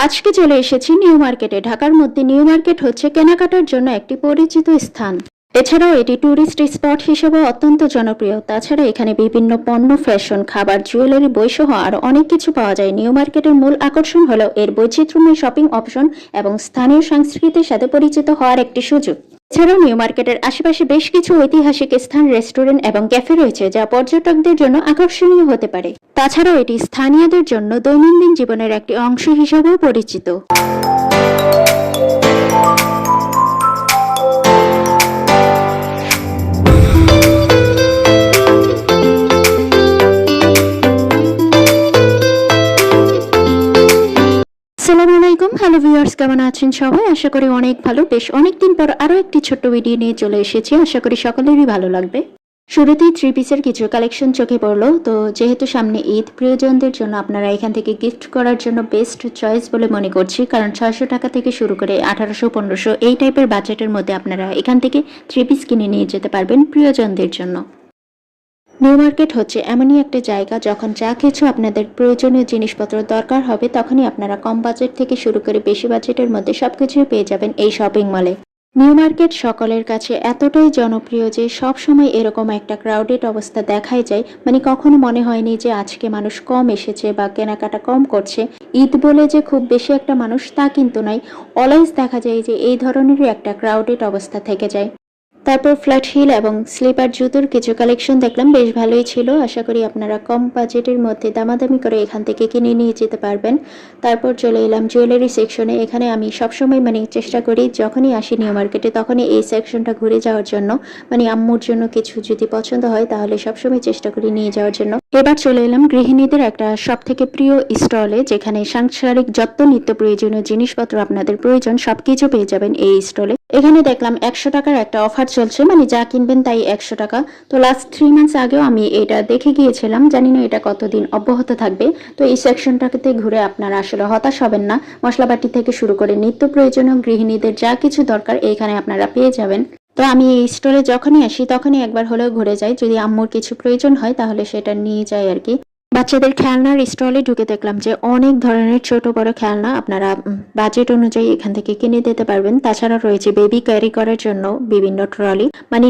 আজকে চলে এসেছি নিউ মার্কেটে। ঢাকার মধ্যে নিউ মার্কেট হচ্ছে কেনাকাটার জন্য একটি পরিচিত স্থান। এছাড়াও এটি ট্যুরিস্ট স্পট হিসেবে অত্যন্ত জনপ্রিয়। তাছাড়া এখানে বিভিন্ন পণ্য, ফ্যাশন, খাবার, জুয়েলারি, বইসহ আরো অনেক কিছু পাওয়া যায়। নিউ মার্কেটের মূল আকর্ষণ হলো এর বৈচিত্র্যময় শপিং অপশন এবং স্থানীয় সংস্কৃতির সাথে পরিচিত হওয়ার একটি সুযোগ। এছাড়াও নিউ মার্কেটের আশেপাশে বেশ কিছু ঐতিহাসিক স্থান, রেস্টুরেন্ট এবং ক্যাফে রয়েছে যা পর্যটকদের জন্য আকর্ষণীয় হতে পারে। তাছাড়াও এটি স্থানীয়দের জন্য দৈনন্দিন জীবনের একটি অংশ হিসেবেও পরিচিত। আসসালামু আলাইকুম, হ্যালো ভিউয়ার্স, কেমন আছেন সবাই? আশা করি অনেক ভালো। বেশ অনেকদিন পর আরো একটি ছোট্ট ভিডিও নিয়ে চলে এসেছি। আশা করি সকলেরই ভালো লাগবে। শুরুতেই থ্রি পিসের কিছু কালেকশন চোখে পড়লো। তো যেহেতু সামনে ঈদ, প্রিয়জনদের জন্য আপনারা এখান থেকে গিফট করার জন্য বেস্ট চয়েস বলে মনে করছি। কারণ 600 টাকা থেকে শুরু করে 1800-1500 এই টাইপের বাজেটের মধ্যে আপনারা এখান থেকে থ্রি পিস কিনে নিয়ে যেতে পারবেন প্রিয়জনদের জন্য। নিউ মার্কেট হচ্ছে এমনই একটা জায়গা, যখন যা কিছু আপনাদের প্রয়োজনীয় জিনিসপত্র দরকার হবে তখনই আপনারা কম বাজেট থেকে শুরু করে বেশি বাজেটের মধ্যে সবকিছুই পেয়ে যাবেন এই শপিং মলে। নিউ মার্কেট সকলের কাছে এতটাই জনপ্রিয় যে সব সময় এরকম একটা ক্রাউডেড অবস্থা দেখাই যায়। মানে কখনো মনে হয়নি যে আজকে মানুষ কম এসেছে বা কেনাকাটা কম করছে। ঈদ বলে যে খুব বেশি একটা মানুষ তা কিন্তু নয়। অলওয়েজ দেখা যায় যে এই ধরনেরই একটা ক্রাউডেড অবস্থা থেকে যায়। তারপর ফ্ল্যাট হিল এবং স্লিপার জুতোর কিছু কালেকশন দেখলাম, বেশ ভালোই ছিল। আশা করি আপনারা কম বাজেটের মধ্যে দামাদামি করে এখান থেকে কিনে নিয়ে যেতে পারবেন। তারপর চলে এলাম জুয়েলারি সেকশনে। এখানে আমি সবসময় চেষ্টা করি যখনই আসি নিউ মার্কেটে তখনই এই সেকশনটা ঘুরে যাওয়ার জন্য। আম্মুর জন্য কিছু যদি পছন্দ হয় তাহলে সবসময় চেষ্টা করি নিয়ে যাওয়ার জন্য। এবার চলে এলাম গৃহিণীদের একটা সব থেকে প্রিয় স্টলে, যেখানে সাংসারিক যত নিত্য প্রয়োজনীয় জিনিসপত্র আপনাদের প্রয়োজন সবকিছু পেয়ে যাবেন এই স্টলে। এখানে দেখলাম 100 টাকার একটা অফার চলছে, যা কিনবেন তাই 100 টাকা। তো লাস্ট 3 মান্থস আগেও আমি এটা দেখে গিয়েছিলাম, জানি না এটা কতদিন অব্যাহত থাকবে। তো এই সেকশনটাতে ঘুরে আপনারা আসলে হতাশ হবেন না। মশলাপাতি থেকে শুরু করে নিত্য প্রয়োজনীয় গৃহিণীদের যা কিছু দরকার এইখানে আপনারা পেয়ে যাবেন। তো আমি এই স্টোরে যখনই আসি তখনই একবার হলেও ঘুরে যাই, যদি আম্মুর কিছু প্রয়োজন হয় তাহলে সেটা নিয়ে যাই আর কি। বাচ্চাদের খেলনার স্টলে ঢুকে দেখলাম যে অনেক ধরনের ছোট বড় খেলনা আপনারা বাজেট অনুযায়ী এখান থেকে কিনে দিতে পারবেন। তাছাড়া রয়েছে বেবি ক্যারি করার জন্য বিভিন্ন ট্রলি।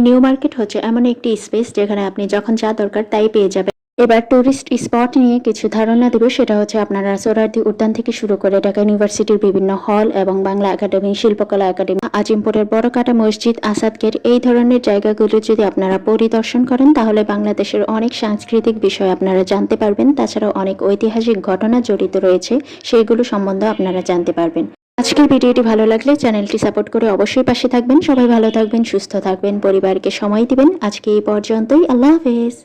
নিউ মার্কেট হচ্ছে এমন একটি স্পেস যেখানে আপনি যখন যা দরকার তাই পেয়ে যাবেন। এবার টুরিস্ট স্পট নিয়ে কিছু ধারণা দেব। সেটা হচ্ছে আপনারা সোহরাওয়ার্দী উদ্যান থেকে শুরু করে ঢাকা ইউনিভার্সিটির বিভিন্ন হল এবং বাংলা একাডেমি, শিল্পকলা একাডেমি, আজিমপুরের বড়কাটা মসজিদ, আসাদ গেট, এই ধরনের জায়গাগুলো যদি আপনারা পরিদর্শন করেন তাহলে বাংলাদেশের অনেক সাংস্কৃতিক বিষয় আপনারা জানতে পারবেন। তাছাড়াও অনেক ঐতিহাসিক ঘটনা জড়িত রয়েছে, সেইগুলো সম্বন্ধে আপনারা জানতে পারবেন। আজকের ভিডিওটি ভালো লাগলে চ্যানেলটি সাপোর্ট করে অবশ্যই পাশে থাকবেন। সবাই ভালো থাকবেন, সুস্থ থাকবেন, পরিবারকে সময় দিবেন। আজকে এই পর্যন্তই। আল্লাহ হাফেজ।